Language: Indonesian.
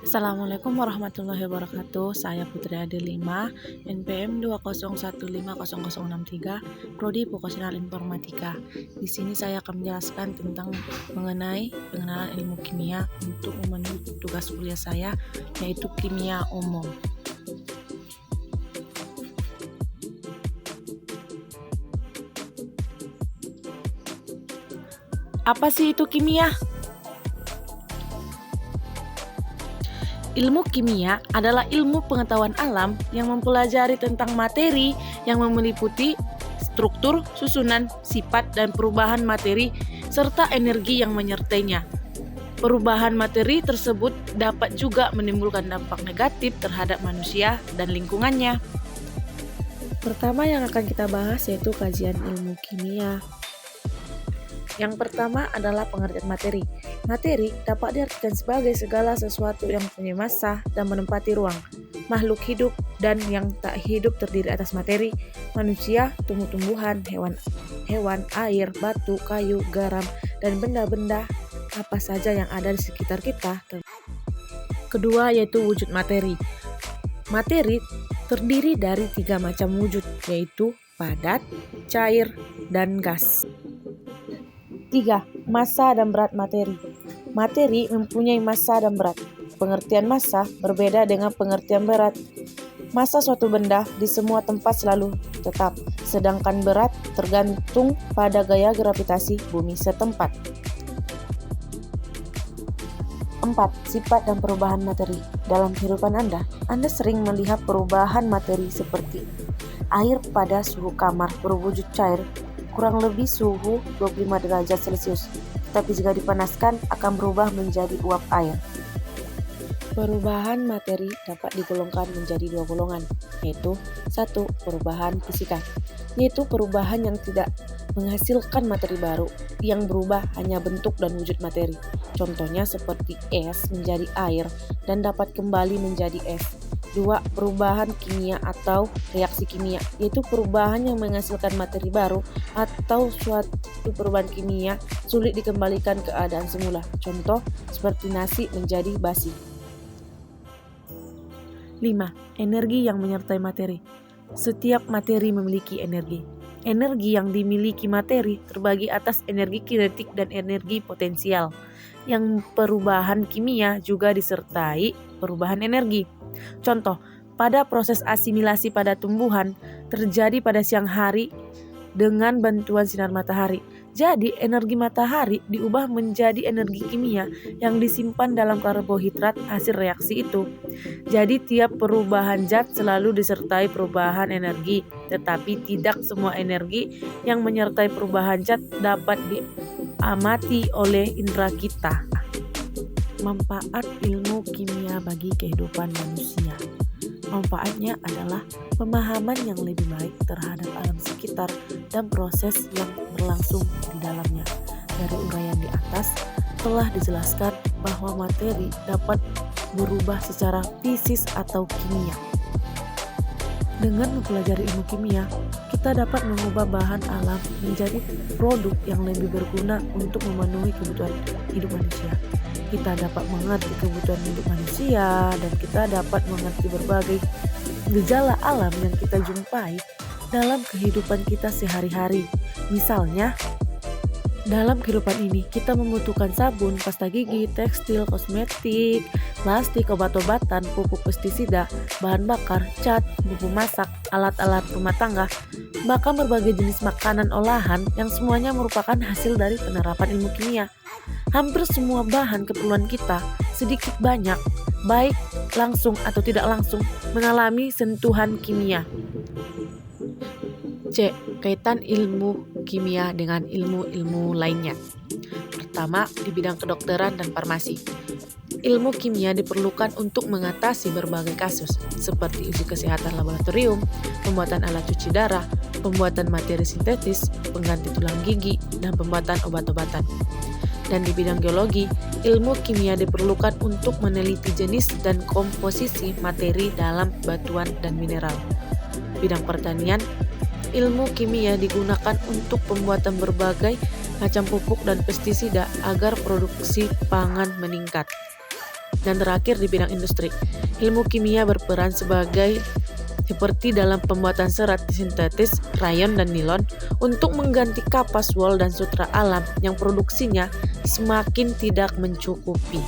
Assalamualaikum warahmatullahi wabarakatuh. Saya Putri Adelima, NPM 201500063, Prodi Vokasional Informatika. Di sini saya akan menjelaskan tentang mengenai pengenalan ilmu kimia untuk memenuhi tugas kuliah saya, yaitu kimia umum. Apa sih itu kimia? Ilmu kimia adalah ilmu pengetahuan alam yang mempelajari tentang materi yang meliputi struktur, susunan, sifat, dan perubahan materi serta energi yang menyertainya. Perubahan materi tersebut dapat juga menimbulkan dampak negatif terhadap manusia dan lingkungannya. Pertama yang akan kita bahas yaitu kajian ilmu kimia. Yang pertama adalah pengertian materi. Materi dapat diartikan sebagai segala sesuatu yang punya massa dan menempati ruang. Makhluk hidup dan yang tak hidup terdiri atas materi, manusia, tumbuh-tumbuhan, hewan, air, batu, kayu, garam, dan benda-benda apa saja yang ada di sekitar kita. Kedua yaitu wujud materi. Materi terdiri dari 3 macam wujud, yaitu padat, cair, dan gas. 3. Massa dan berat materi. Materi mempunyai massa dan berat. Pengertian massa berbeda dengan pengertian berat. Massa suatu benda di semua tempat selalu tetap, sedangkan berat tergantung pada gaya gravitasi bumi setempat. 4. Sifat dan perubahan materi. Dalam kehidupan Anda sering melihat perubahan materi seperti air pada suhu kamar berwujud cair, kurang lebih suhu 25 derajat Celcius, tetapi jika dipanaskan akan berubah menjadi uap air. Perubahan materi dapat digolongkan menjadi 2 golongan, yaitu 1. Perubahan fisika, yaitu perubahan yang tidak menghasilkan materi baru, yang berubah hanya bentuk dan wujud materi. Contohnya seperti es menjadi air dan dapat kembali menjadi es. 2. Perubahan kimia atau reaksi kimia, yaitu perubahan yang menghasilkan materi baru atau suatu perubahan kimia sulit dikembalikan ke keadaan semula. Contoh seperti nasi menjadi basi. 5. Energi yang menyertai materi. Setiap materi memiliki energi. Energi yang dimiliki materi terbagi atas energi kinetik dan energi potensial. Yang perubahan kimia juga disertai perubahan energi. Contoh, pada proses asimilasi pada tumbuhan terjadi pada siang hari dengan bantuan sinar matahari. Jadi, energi matahari diubah menjadi energi kimia yang disimpan dalam karbohidrat hasil reaksi itu. Jadi, tiap perubahan zat selalu disertai perubahan energi, tetapi tidak semua energi yang menyertai perubahan zat dapat diamati oleh indera kita. Manfaat ilmu kimia bagi kehidupan manusia. Manfaatnya adalah pemahaman yang lebih baik terhadap alam sekitar dan proses yang berlangsung di dalamnya. Dari uraian di atas telah dijelaskan bahwa materi dapat berubah secara fisis atau kimia. Dengan mempelajari ilmu kimia, kita dapat mengubah bahan alam menjadi produk yang lebih berguna untuk memenuhi kebutuhan hidup manusia. Kita dapat mengerti kebutuhan hidup manusia dan kita dapat mengerti berbagai gejala alam yang kita jumpai dalam kehidupan kita sehari-hari. Misalnya, dalam kehidupan ini kita membutuhkan sabun, pasta gigi, tekstil, kosmetik, plastik, obat-obatan, pupuk pestisida, bahan bakar, cat, bumbu masak, alat-alat rumah tangga, bahkan berbagai jenis makanan olahan yang semuanya merupakan hasil dari penerapan ilmu kimia. Hampir semua bahan keperluan kita, sedikit banyak, baik langsung atau tidak langsung, mengalami sentuhan kimia. C. Kaitan ilmu kimia dengan ilmu-ilmu lainnya. Pertama, di bidang kedokteran dan farmasi. Ilmu kimia diperlukan untuk mengatasi berbagai kasus, seperti uji kesehatan laboratorium, pembuatan alat cuci darah, pembuatan materi sintetis, pengganti tulang gigi, dan pembuatan obat-obatan. Dan di bidang geologi, ilmu kimia diperlukan untuk meneliti jenis dan komposisi materi dalam batuan dan mineral. Bidang pertanian, ilmu kimia digunakan untuk pembuatan berbagai macam pupuk dan pestisida agar produksi pangan meningkat. Dan terakhir di bidang industri, ilmu kimia berperan seperti dalam pembuatan serat sintetis, rayon dan nilon untuk mengganti kapas wol dan sutra alam yang produksinya semakin tidak mencukupi.